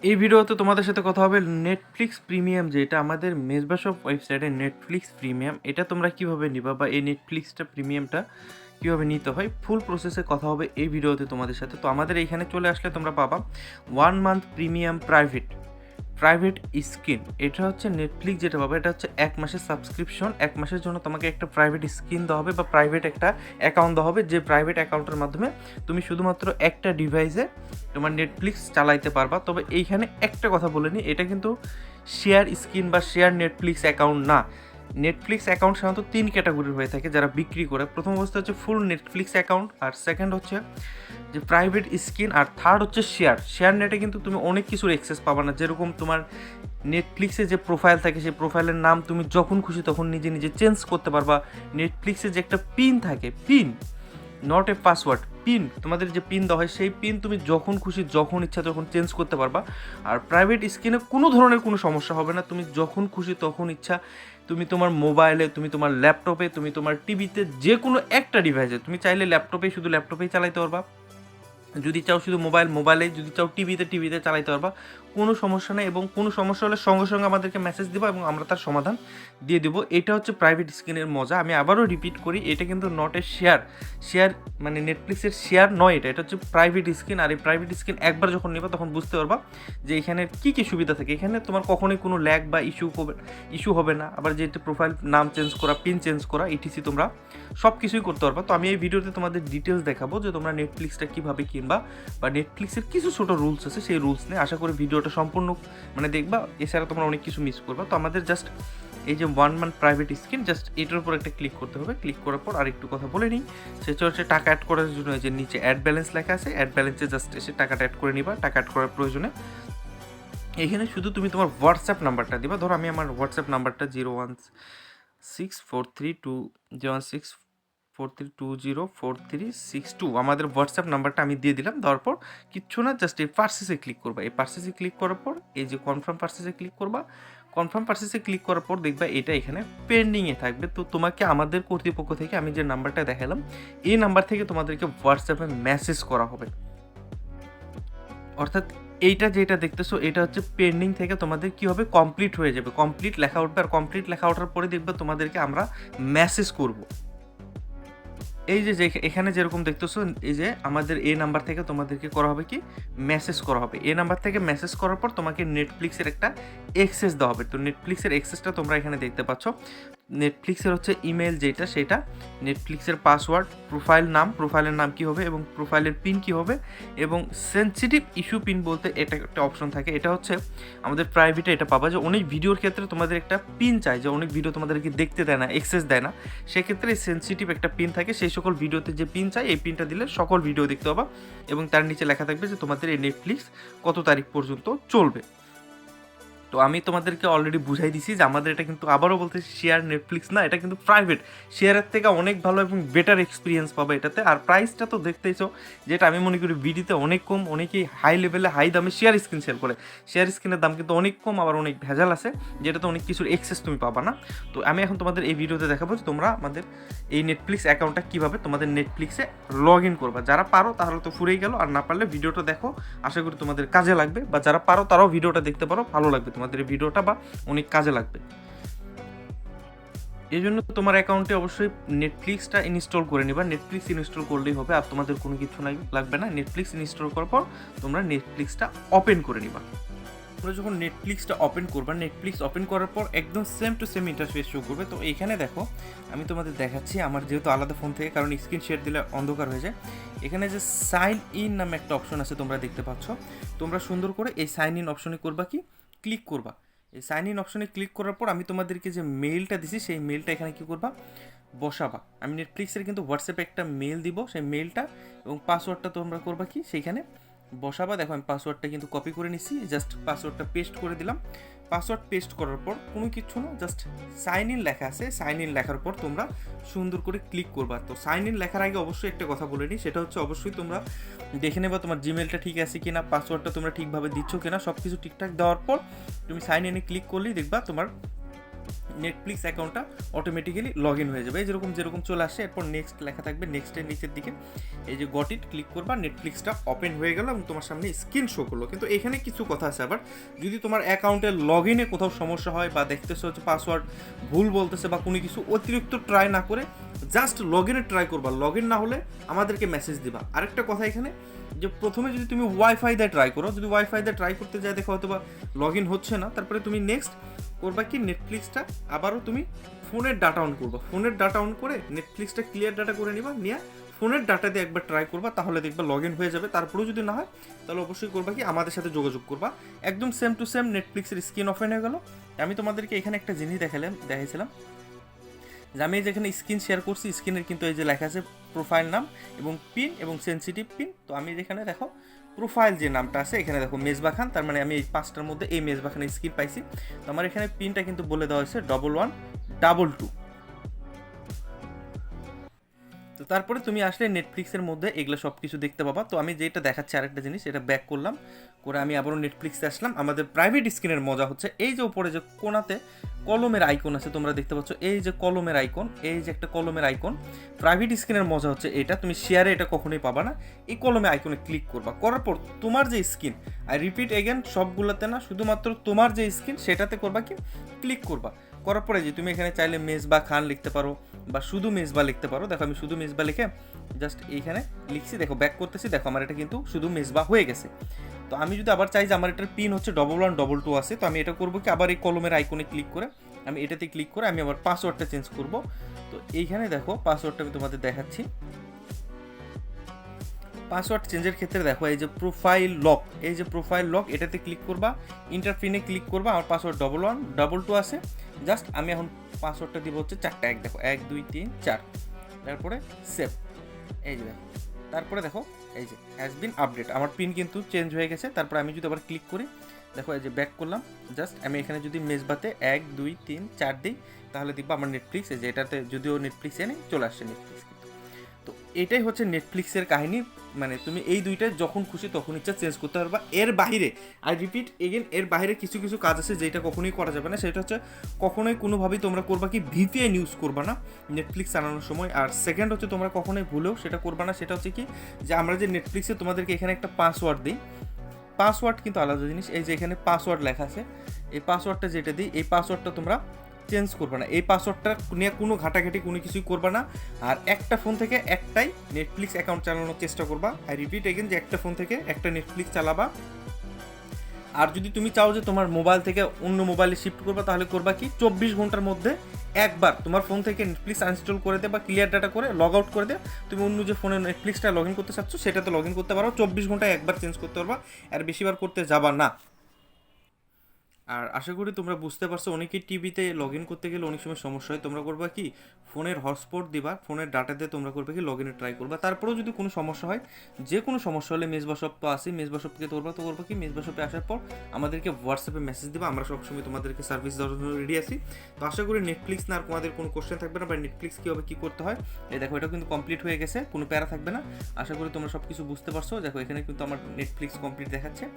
এই ভিডিওতে তোমাদের সাথে কথা হবে নেটফ্লিক্স প্রিমিয়াম, যেটা আমাদের মেজবাশপ ওয়েবসাইটে নেটফ্লিক্স প্রিমিয়াম, এটা তোমরা কিভাবে নিবা বা এই নেটফ্লিক্সটা প্রিমিয়ামটা কীভাবে নিতে হয় ফুল প্রসেসে কথা হবে এই ভিডিওতে তোমাদের সাথে। তো আমাদের এইখানে চলে আসলে তোমরা পাবা 1 মান্থ প্রিমিয়াম প্রাইভেট স্ক্রিন। এটা হচ্ছে নেটফ্লিক্স যেটা পাবে, এটা হচ্ছে 1 মাসের সাবস্ক্রিপশন। 1 মাসের জন্য তোমাকে একটা প্রাইভেট স্ক্রিন দেওয়া হবে বা প্রাইভেট একটা অ্যাকাউন্ট দেওয়া হবে, যে প্রাইভেট অ্যাকাউন্টের মাধ্যমে তুমি শুধুমাত্র একটা ডিভাইসে তোমার নেটফ্লিক্স চালাইতে পারবা। তবে এইখানে একটা কথা বলে নিই, এটা কিন্তু শেয়ার স্ক্রিন বা শেয়ার নেটফ্লিক্স অ্যাকাউন্ট না। নেটফ্লিক্স অ্যাকাউন্ট সাধারণত 3 ক্যাটাগরির হয়ে থাকে যারা বিক্রি করে। প্রথম অবস্থা হচ্ছে ফুল নেটফ্লিক্স অ্যাকাউন্ট, আর সেকেন্ড হচ্ছে যে প্রাইভেট স্ক্রিন, আর থার্ড হচ্ছে শেয়ার নেটে কিন্তু তুমি অনেক কিছুর অ্যাক্সেস পাবা না। যেরকম তোমার নেটফ্লিক্সে যে প্রোফাইল থাকে, সেই প্রোফাইলের নাম তুমি যখন খুশি তখন নিজে নিজে চেঞ্জ করতে পারবা। নেটফ্লিক্সে যে একটা পিন থাকে, pin not a password, pin, তোমাদের যে পিন দেওয়া হয় সেই পিন তুমি যখন খুশি যখন ইচ্ছা তখন চেঞ্জ করতে পারবা। আর প্রাইভেট স্ক্রিনে কোনো ধরনের কোনো সমস্যা হবে না, তুমি যখন খুশি তখন ইচ্ছা তুমি তোমার মোবাইলে, তুমি তোমার ল্যাপটপে, তুমি তোমার টিভিতে, যে কোনো একটা ডিভাইসে, তুমি চাইলে শুধু ল্যাপটপেই চালাইতে পারবা, যদি চাও শুধু মোবাইলে, যদি চাও টিভিতে চালাইতে পারবা, কোনো সমস্যা নেই। এবং কোনো সমস্যা হলে সঙ্গে সঙ্গে আমাদেরকে মেসেজ দেবো এবং আমরা তার সমাধান দিয়ে দেবো। এটা হচ্ছে প্রাইভেট স্ক্রিনের মজা। আমি আবারও রিপিট করি, এটা কিন্তু নট এ শেয়ার মানে নেটফ্লিক্সের শেয়ার নয়, এটা হচ্ছে প্রাইভেট স্ক্রিন। আর এই প্রাইভেট স্ক্রিন একবার যখন নেবা তখন বুঝতে পারবা যে এখানে কী কী সুবিধা থাকে। এখানে তোমার কখনোই কোনো ল্যাগ বা ইস্যু হবে না। আবার যেহেতু প্রোফাইল নাম চেঞ্জ করা, পিন চেঞ্জ করা, ইটিসি তোমরা সব কিছুই করতে পারবা। তো আমি এই ভিডিওতে তোমাদের ডিটেলস দেখাবো যে তোমরা নেটফ্লিক্সটা কীভাবে কিনবা, বা নেটফ্লিক্সের কিছু ছোটো রুলস আছে, সেই রুলস নিয়ে আশা করি ভিডিওটা সম্পূর্ণ দেখবা। এছাড়া তোমরা অনেক কিছু মিস করবা। তো আমাদের জাস্ট এই যে 1 মান্থ প্রাইভেট স্ক্রিন, জাস্ট এটার উপর একটা ক্লিক করতে হবে। ক্লিক করার পর আরেকটু কথা বলে নিই, সেটা হচ্ছে টাকা অ্যাড করার জন্য যে নিচে অ্যাড ব্যালেন্স লেখা আছে, অ্যাড ব্যালেন্সে জাস্ট এসে টাকাটা অ্যাড করে নিবা। টাকা অ্যাড করার প্রয়োজনে এখানে শুধু তুমি তোমার হোয়াটসঅ্যাপ নাম্বারটা দিবা। ধরো আমি আমার হোয়াটসঅ্যাপ নাম্বারটা 01643204362 আমাদের হোয়াটসঅ্যাপ নাম্বারটা আমি দিয়ে দিলাম। দেওয়ার পর কিচ্ছু না, জাস্ট এই পার্সেসে ক্লিক করবা। এই পার্সেসে ক্লিক করার পর এই যে কনফার্ম পার্সেসে ক্লিক করবা। কনফার্ম পার্সেসে ক্লিক করার পর দেখবা এটা এখানে পেন্ডিংয়ে থাকবে। তো তোমাকে আমাদের কর্তৃপক্ষ থেকে আমি যে নাম্বারটা দেখালাম, এই নাম্বার থেকে তোমাদেরকে হোয়াটসঅ্যাপে মেসেজ করা হবে। অর্থাৎ এইটা যেটা দেখতেছো এটা হচ্ছে পেন্ডিং থেকে তোমাদের কি হবে, কমপ্লিট হয়ে যাবে, কমপ্লিট লেখা উঠবে। আর কমপ্লিট লেখা ওঠার পরে দেখবে তোমাদেরকে আমরা মেসেজ করব। এই যে এখানে যেরকম দেখতেছো, এই যে আমাদের এই নাম্বার থেকে তোমাদেরকে করা হবে কি, মেসেজ করা হবে। এই নাম্বার থেকে মেসেজ করার পর তোমাকে নেটফ্লিক্সের একটা অ্যাক্সেস দেওয়া হবে। তো নেটফ্লিক্সের অ্যাক্সেসটা তোমরা এখানে দেখতে পাচ্ছ। নেটফ্লিক্সের হচ্ছে ইমেল যেটা, সেটা নেটফ্লিক্সের পাসওয়ার্ড, প্রোফাইলের নাম কী হবে এবং প্রোফাইলের পিন কী হবে, এবং সেন্সিটিভ ইস্যু পিন বলতে এটা একটা অপশন থাকে। এটা হচ্ছে আমাদের প্রাইভেটে এটা পাবা, যে অনেক ভিডিওর ক্ষেত্রে তোমাদের একটা পিন চাই, যে অনেক ভিডিও তোমাদেরকে দেখতে দেয় না, অ্যাক্সেস দেয় না, সেক্ষেত্রে সেন্সিটিভ একটা পিন থাকে। সেই সকল ভিডিওতে যে পিন চাই, এই পিনটা দিলে সকল ভিডিও দেখতে পাবা এবং তার নিচে লেখা থাকবে যে তোমাদের এই নেটফ্লিক্স কত তারিখ পর্যন্ত চলবে। তো আমি তোমাদেরকে অলরেডি বুঝাই দিছি যে আমাদের এটা কিন্তু, আবারও বলতে, শেয়ার নেটফ্লিক্স না, এটা কিন্তু প্রাইভেট। শেয়ারের থেকে অনেক ভালো এবং বেটার এক্সপিরিয়েন্স পাবে এটাতে। আর প্রাইসটা তো দেখতেইছো, যেটা আমি মনে করি ভিডিওতে অনেক কম। অনেকেই হাই লেভেলে হাই দামে শেয়ার স্ক্রিন সেল করে, শেয়ার স্ক্রিনের দাম কিন্তু অনেক কম, আবার অনেক ভেজাল আছে, যেটাতে অনেক কিছুর এক্সেস তুমি পাবা না। তো আমি এখন তোমাদের এই ভিডিওতে দেখাবো যে তোমরা আমাদের এই নেটফ্লিক্স অ্যাকাউন্টটা কীভাবে তোমাদের নেটফ্লিক্সে লগ ইন করবা। যারা পারো তাহলে তো ফুরেই গেল, আর না পারলে ভিডিওটা দেখো, আশা করি তোমাদের কাজে লাগবে। বা যারা পারো তারাও ভিডিওটা দেখতে পারো, ভালো লাগবে তোমাদের এই ভিডিওটা, বা অনেক কাজে লাগবে। এই জন্য তোমার অ্যাকাউন্টে অবশ্যই নেটফ্লিক্সটা ইনস্টল করে নিবা। নেটফ্লিক্স ইনস্টল করলেই হবে, আর তোমাদের কোনো কিছু লাগবে না। নেটফ্লিক্স ইনস্টল করার পর তোমরা নেটফ্লিক্সটা ওপেন করে নিবা। তোমরা যখন নেটফ্লিক্সটা ওপেন করবা, নেটফ্লিক্স ওপেন করার পর একদম same to same interface show করবে। তো এইখানে দেখো, আমি তোমাদের দেখাচ্ছি আমার যেহেতু আলাদা ফোন থেকে, কারণ স্ক্রিন শেয়ার দিলে অন্ধকার হয়ে যায়। এখানে যে সাইন ইন নামে একটা অপশন আছে তোমরা দেখতে পাচ্ছ। তোমরা সুন্দর করে এই সাইন ইন অপশনে করবা কি, ক্লিক করবা। এই সাইন ইন অপশনে ক্লিক করার পর আমি তোমাদেরকে যে মেইলটা দিছি, সেই মেইলটা এখানে কী করবা, বসাবা। আমি নেটফ্লিক্সের কিন্তু হোয়াটসঅ্যাপে একটা মেইল দিব, সেই মেইলটা এবং পাসওয়ার্ডটা তোমরা করবা কি, সেইখানে বসাবা। দেখো আমি পাসওয়ার্ডটা কিন্তু কপি করে নিছি, জাস্ট পাসওয়ার্ডটা পেস্ট করে দিলাম। পাসওয়ার্ড পেস্ট করার পর কোনো কিছু না, জাস্ট সাইন ইন লেখা আছে, সাইন ইন লেখার পর তোমরা সুন্দর করে ক্লিক করবা। তো সাইন ইন লেখার আগে অবশ্যই একটা কথা বলে নিই, সেটা হচ্ছে অবশ্যই তোমরা দেখে নেবা তোমার জিমেলটা ঠিক আছে কিনা, পাসওয়ার্ডটা তোমরা ঠিকভাবে দিচ্ছ কিনা। সব কিছু ঠিকঠাক দেওয়ার পর তুমি সাইন ইনে ক্লিক করলেই দেখবা তোমার নেটফ্লিক্স অ্যাকাউন্টটা অটোমেটিক্যালি লগ ইন হয়ে যাবে। এই যেরকম চলে আসে, এরপর নেক্সট লেখা থাকবে, নেক্সটের নিচের দিকে এই যে গট ইট ক্লিক করবা, নেটফ্লিক্সটা ওপেন হয়ে গেল এবং তোমার সামনে স্ক্রিন শো করলো। কিন্তু এখানে কিছু কথা আছে আবার, যদি তোমার অ্যাকাউন্টে লগ ইনে কোথাও সমস্যা হয় বা দেখতেছো হচ্ছে পাসওয়ার্ড ভুল বলতেছে বা কোনো কিছু, অতিরিক্ত ট্রাই না করে জাস্ট লগ ইনে ট্রাই করবা, লগ ইন না হলে আমাদেরকে মেসেজ দিবা। আরেকটা কথা এখানে, যে প্রথমে যদি তুমি ওয়াইফাই দিয়ে ট্রাই করো, যদি ওয়াইফাই দিয়ে ট্রাই করতে যাই দেখো হয়তো বা লগ ইন হচ্ছে না, তারপরে তুমি নেক্সট করবা কি, নেটফ্লিক্সটা আবারও তুমি ফোনের ডাটা অন করবা, ফোনের ডাটা অন করে নেটফ্লিক্সটা ক্লিয়ার ডাটা করে নিবা, নিয়ে ফোনের ডাটা দিয়ে একবার ট্রাই করবা, তাহলে দেখবা লগ ইন হয়ে যাবে। তারপরেও যদি না হয় তাহলে অবশ্যই করবা কি, আমাদের সাথে যোগাযোগ করবা। একদম সেম টু সেম নেটফ্লিক্সের স্ক্রিন ওপেন হয়ে গেল। আমি তোমাদেরকে এখানে একটা জিনিস দেখাইছিলাম যে আমি যেখানে স্ক্রিন শেয়ার করছি, স্ক্রিনের কিন্তু এই যে লেখা আছে প্রোফাইল নাম এবং পিন এবং সেন্সিটিভ পিন। তো আমি যেখানে দেখো প্রোফাইল যে নামটা আছে, এখানে দেখো মেজবা খান, তার মানে আমি এই 5টার মধ্যে এই মেজবা খানের স্ক্রিন পাইছি। তো আমার এখানে পিনটা কিন্তু বলে দেওয়া হয়েছে 1122। তো তারপরে তুমি আসলে নেটফ্লিক্সের মধ্যে এগুলো সব কিছু দেখতে পাবা। তো আমি যেটা দেখাচ্ছি আরেকটা জিনিস, এটা ব্যাক করলাম, করে আমি আবারও নেটফ্লিক্সে আসলাম। আমাদের প্রাইভেট স্ক্রিনের মজা হচ্ছে এই যে উপরে যে কোনাতে কলমের আইকন আছে, তোমরা দেখতে পাচ্ছ এই যে কলমের আইকন, এই যে একটা কলমের আইকন। প্রাইভেট স্ক্রিনের মজা হচ্ছে এটা, তুমি শেয়ারে এটা কখনোই পাবা না। এই কলমে আইকনে ক্লিক করবা, করার পর তোমার যে স্ক্রিন, আই রিপিট এগেন, সবগুলোতে না, শুধুমাত্র তোমার যে স্ক্রিন সেটাতে করবা কি, ক্লিক করবা। করার পরে যে তুমি এখানে চাইলে মেজবা খান লিখতে পারো বা শুধু মেজবা লিখতে পারো। দেখো আমি শুধু মেজবা লিখে জাস্ট এইখানে লিখছি, দেখো ব্যাক করতেছি, দেখো আমার এটা কিন্তু শুধু মেজবা হয়ে গেছে। তো আমি যদি আবার চাই যে আমার এটার পিন হচ্ছে 1122 আছে, তো আমি এটা করবো কি, আবার এই কলমের আইকনে ক্লিক করে আমি এটাতে ক্লিক করে আমি আবার পাসওয়ার্ডটা চেঞ্জ করব। তো এইখানে দেখো পাসওয়ার্ডটা আমি তোমাদের দেখাচ্ছি। পাসওয়ার্ড চেঞ্জের ক্ষেত্রে দেখো এই যে প্রোফাইল লক, এই যে প্রোফাইল লক এটাতে ক্লিক করবা, ইন্টার পিনে ক্লিক করবা, আমার পাসওয়ার্ড 1122 আছে। জাস্ট আমি এখন পাসওয়ার্ডটা দিব হচ্ছে 4টা 1, দেখো 1 2 3 4, তারপরে সেভ, এই যে দেখো, তারপরে দেখো এই যে হ্যাজ বিন আপডেট, আমার পিন কিন্তু চেঞ্জ হয়ে গেছে। তারপরে আমি যদি আবার ক্লিক করি, দেখো এই যে ব্যাক করলাম, জাস্ট আমি এখানে যদি মেজবাতে 1 2 3 4 দিই, তাহলে দেখবো আমার নেটফ্লিক্স, এই যে এটাতে যদিও নেটফ্লিক্স এনে চলে আসছে নেটফ্লিক্স। তো এটাই হচ্ছে নেটফ্লিক্সের কাহিনী, মানে তুমি এই দুইটা যখন খুশি তখন ইচ্ছা চেঞ্জ করতে পারবা। এর বাইরে, আই রিপিট এগেন, এর বাইরে কিছু কিছু কাজ আছে যেটা কখনোই করা যাবে না। সেটা হচ্ছে কখনোই কোনোভাবেই তোমরা করবা কি, ভিপিএন ইউজ করবা না নেটফ্লিক্স চালানোর সময়। আর সেকেন্ড হচ্ছে তোমরা কখনোই ভুলেও সেটা করবা না, সেটা হচ্ছে কি, যে আমরা যে নেটফ্লিক্সে তোমাদেরকে এখানে একটা পাসওয়ার্ড দিই, পাসওয়ার্ড কিন্তু আলাদা জিনিস। এই যে এখানে পাসওয়ার্ড লেখা আছে, এই পাসওয়ার্ডটা যেটা দিই, এই পাসওয়ার্ডটা তোমরা চেঞ্জ করবে না, এই পাসওয়ার্ডটা নিয়ে কোনো ঘাটাঘাটি কোনো কিছুই করবে না। আর একটা ফোন থেকে একটাই নেটফ্লিক্স অ্যাকাউন্ট চালানোর চেষ্টা করবা। আই রিপিট এগেন, যে একটা ফোন থেকে একটা নেটফ্লিক্স চালাবা। আর যদি তুমি চাও যে তোমার মোবাইল থেকে অন্য মোবাইলে শিফট করবা, তাহলে করবা কি, 24 ঘন্টার মধ্যে একবার তোমার ফোন থেকে নেটফ্লিক্স আনইনস্টল করে দে বা ক্লিয়ার ডাটা করে লগ আউট করে দে, তুমি অন্য যে ফোনে নেটফ্লিক্সটা লগ ইন করতে চাচ্ছ সেটাতে লগ ইন করতে পারো। 24 ঘন্টায় একবার চেঞ্জ করতে পারবা, আর বেশিবার করতে যাবা না। আর আশা করি তোমরা বুঝতে পারছো, অনেকেই টিভিতে লগ ইন করতে গেলে অনেক সময় সমস্যা হয়। তোমরা করবা কি, ফোনের হটস্পট দিবা, ফোনের ডাটা দিয়ে তোমরা করবে কি, লগ ইনে ট্রাই করবা। তারপরেও যদি কোনো সমস্যা হয়, যে কোনো সমস্যা হলে মেজবা শপ তো আসি, মেজবা শপকে করবা, তো করবা কি, মেজবা শপে আসার পর আমাদেরকে হোয়াটসঅ্যাপে মেসেজ দিবা, আমরা সবসময় তোমাদেরকে সার্ভিস দেওয়ার জন্য রেডি আছি। তো আশা করি নেটফ্লিক্স না আর তোমাদের কোনো কোশ্চেন থাকবে না, বা নেটফ্লিক্স কীভাবে কী করতে হয়, এই দেখো এটা কিন্তু কমপ্লিট হয়ে গেছে, কোনো প্যারা থাকবে না। আশা করি তোমরা সব কিছু বুঝতে পারছো। দেখো এখানে কিন্তু আমার নেটফ্লিক্স কমপ্লিট দেখাচ্ছে।